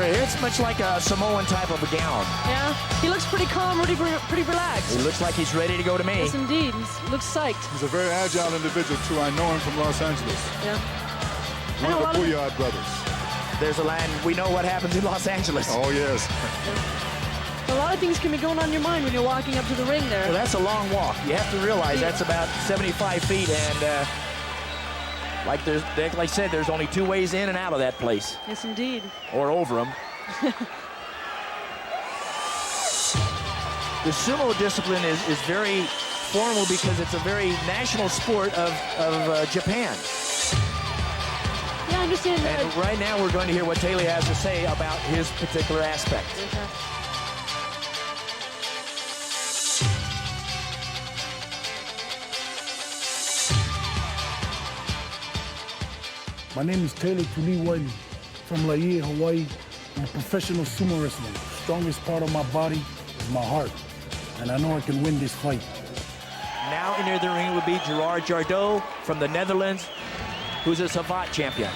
It's much like a Samoan type of a gown. Yeah, he looks pretty calm, pretty relaxed. He looks like he's ready to go to me. Yes, indeed. He looks psyched. He's a very agile individual, too. I know him from Los Angeles. Yeah. One of the Bouillard brothers. There's a line, we know what happens in Los Angeles. Oh, yes. A lot of things can be going on in your mind when you're walking up to the ring there. Well, that's a long walk. You have to realize that's about 75 feet, and like I said, there's only 2 ways in and out of that place. Yes, indeed. Or over them. The sumo discipline is very formal because it's a very national sport of Japan. Yeah, I understand that. And right now we're going to hear what Teila has to say about his particular aspect. My name is Teila Tuli from Laie, Hawaii. I'm a professional sumo wrestler. The strongest part of my body is my heart, and I know I can win this fight. Now entering the ring would be Gerard Gordeau from the Netherlands, who's a Savate champion.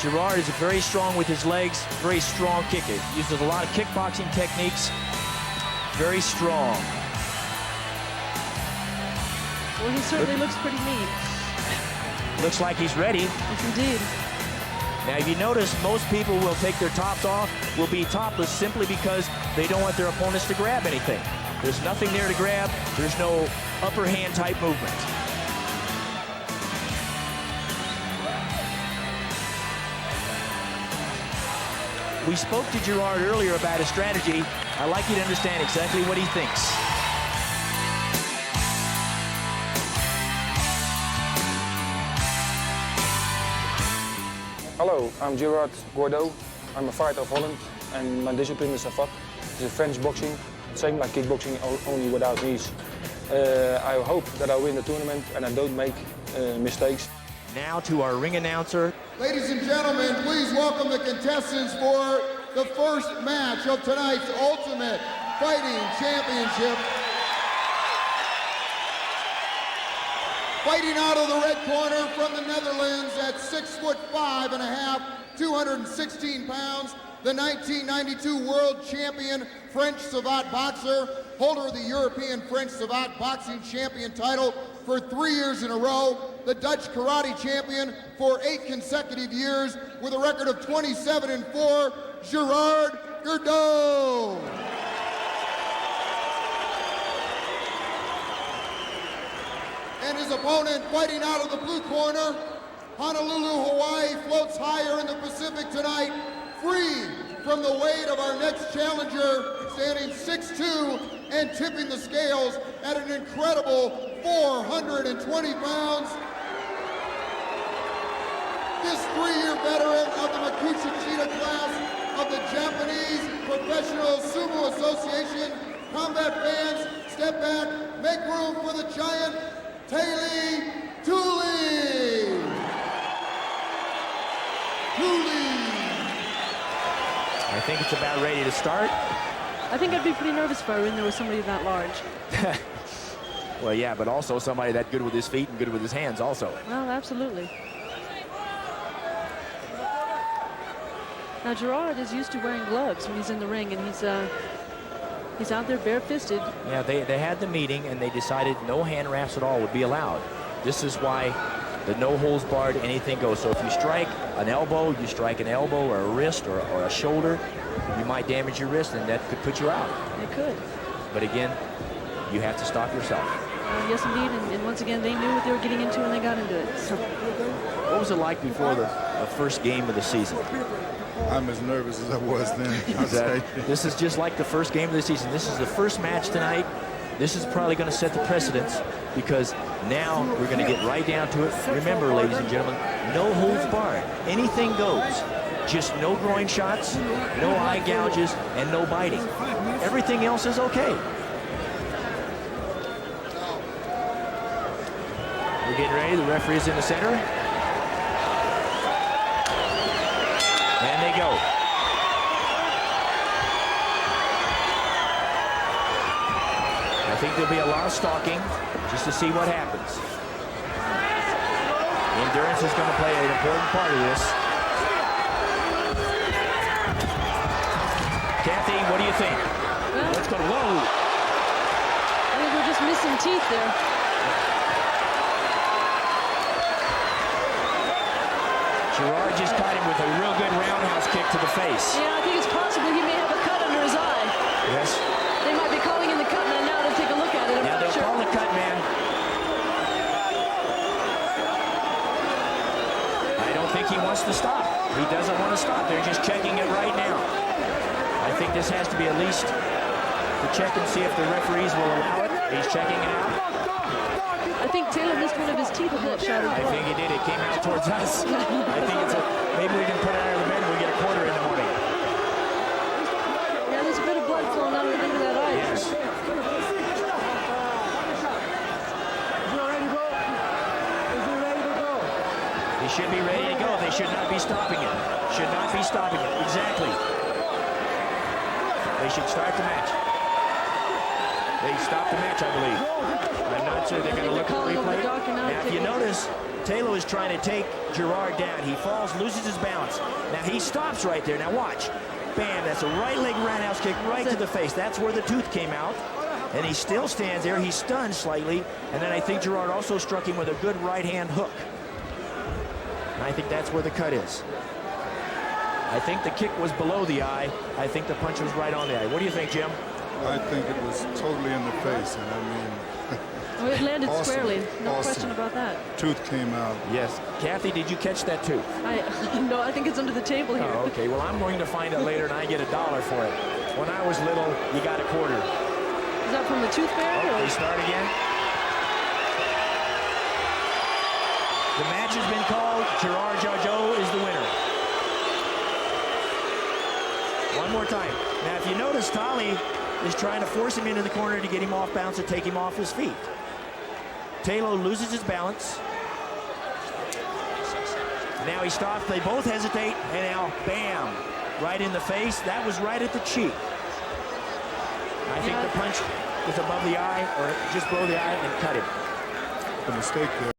Gerard is very strong with his legs, very strong kicker. Uses a lot of kickboxing techniques, very strong. Well, he certainly looks pretty mean. Looks like he's ready. Yes, indeed. Now, if you notice, most people will take their tops off, will be topless simply because they don't want their opponents to grab anything. There's nothing there to grab. There's no upper hand type movement. We spoke to Gerard earlier about his strategy. I'd like you to understand exactly what he thinks. Hello, I'm Gerard Gordeau. I'm a fighter of Holland, and my discipline is Savate. It's a French boxing, same like kickboxing, only without knees. I hope that I win the tournament and I don't make mistakes. Now to our ring announcer. Ladies and gentlemen, please welcome the contestants for the first match of tonight's Ultimate Fighting Championship. Fighting out of the red corner from the Netherlands at 6'5½", 216 pounds, the 1992 world champion French Savate boxer, holder of the European French Savate boxing champion title for 3 years in a row, the Dutch karate champion for 8 consecutive years with a record of 27-4, Gerard Gordeau. And his opponent fighting out of the blue corner, Honolulu, Hawaii, floats higher in the Pacific tonight, free from the weight of our next challenger, standing 6'2" and tipping the scales at an incredible 420 pounds. This 3-year veteran of the Makuuchi class of the Japanese Professional Sumo Association. Combat fans, step back, make room for the giant, Teila Tuli. I think it's about ready to start. I think I'd be pretty nervous if I were in there with somebody that large. Well, yeah, but also somebody that good with his feet and good with his hands also. Well, absolutely. Now, Gerard is used to wearing gloves when he's in the ring, and he's out there bare-fisted. Yeah, they had the meeting, and they decided no hand wraps at all would be allowed. This is why the no holds barred, anything goes. So if you strike an elbow, you strike an elbow or a wrist or a shoulder, you might damage your wrist, and that could put you out. It could. But again, you have to stop yourself. Yes, indeed, and once again, they knew what they were getting into when they got into it. So. What was it like before the first game of the season? I'm as nervous as I was then. This is just like the first game of the season. This is the first match tonight. This is probably going to set the precedence because now we're going to get right down to it. Remember, ladies and gentlemen, no holds barred. Anything goes. Just no groin shots, no eye gouges, and no biting. Everything else is okay. We're getting ready. The referee is in the center. And they go. I think there'll be a lot of stalking just to see what happens. Endurance is going to play an important part of this. what do you think? Well, Let's go. Whoa. I think we're just missing teeth there. Gerard just caught him with a real good roundhouse kick to the face. Yeah, I think it's possible he may have a cut under his eye. Yes. They might be calling in the cut man now to take a look at it. I'm Now not they'll sure. call the cut man. I don't think he wants to stop. He doesn't want to stop. They're just checking it right now. I think this has to be at least to check and see if the referees will allow it. He's checking it out. I think Teila missed one of his teeth with that shot as I well. think he did. It came out towards us. I think it's a, maybe we can put it out of the bed and we get a quarter in the morning. Yeah, there's a bit of blood flowing out of the end of that eye. Yes. He should be ready to go. They should not be stopping it. Should not be stopping it. Exactly. They should start the match. They stopped the match, I believe. I'm not sure they're going to look at the replay. Now, if you notice, Teila is trying to take Gerard down. He falls, loses his balance. Now, he stops right there. Now, watch. Bam, that's a right leg roundhouse kick right to the face. That's where the tooth came out. And he still stands there. He's stunned slightly. And then I think Gerard also struck him with a good right-hand hook. And I think that's where the cut is. I think the kick was below the eye. I think the punch was right on the eye. What do you think, Jim? I think it was totally in the face, and I mean, Well, it landed Awesome. squarely. No Awesome. question about that. tooth came out. Yes. Kathy, did you catch that too? No, I think it's under the table here. Oh, okay. Well, I'm going to find it later, and I get $1 for it. When I was little, you got a quarter. Is that from the tooth fairy? Oh, or? they start again. The match has been called. Gerard Gordeau is the winner. One more time. Now, if you notice, Tuli is trying to force him into the corner to get him off balance and take him off his feet. Teila loses his balance. Now he stops. They both hesitate, and now, bam, right in the face. That was right at the cheek. I think the punch was above the eye, or just below the eye, and cut him. The mistake there.